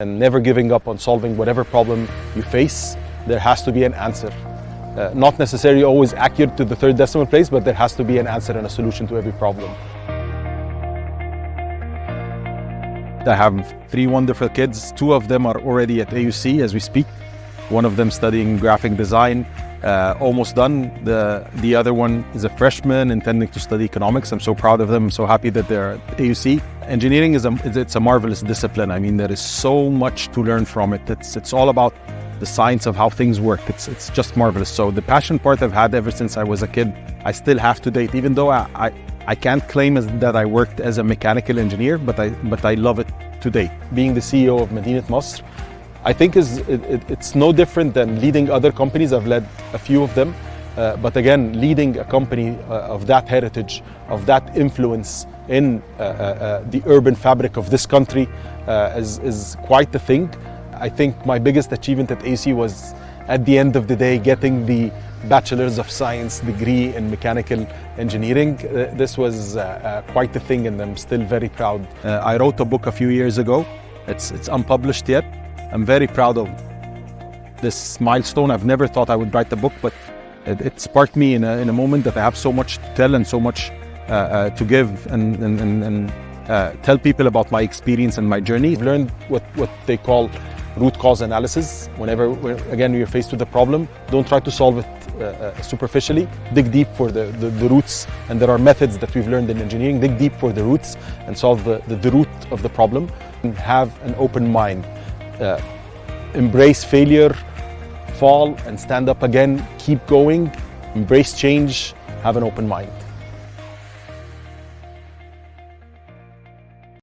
and never giving up on solving whatever problem you face. There has to be an answer. Not necessarily always accurate to the third decimal place, but there has to be an answer and a solution to every problem. I have 3 wonderful kids. 2 of them are already at AUC as we speak. One of them studying graphic design, almost done. The other one is a freshman intending to study economics. I'm so proud of them. I'm so happy that they're at AUC. Engineering it's a marvelous discipline. I mean, there is so much to learn from it. It's all about the science of how things work. It's just marvelous. So the passion part I've had ever since I was a kid, I still have to date, even though I can't claim that I worked as a mechanical engineer, but I love it to date. Being the CEO of Madinet Masr, I think it's no different than leading other companies. I've led a few of them, but again, leading a company of that heritage, of that influence in the urban fabric of this country is quite the thing. I think my biggest achievement at AUC was, at the end of the day, getting the Bachelor's of Science degree in mechanical engineering. This was quite the thing, and I'm still very proud. I wrote a book a few years ago. It's unpublished yet. I'm very proud of this milestone. I've never thought I would write the book, but it sparked me in a moment that I have so much to tell and so much to give and tell people about my experience and my journey. I've learned what they call root cause analysis. Whenever you're faced with a problem, don't try to solve it superficially. Dig deep for the roots, and there are methods that we've learned in engineering. Dig deep for the roots and solve the root of the problem. And have an open mind. Embrace failure, fall and stand up again. Keep going. Embrace change. Have an open mind.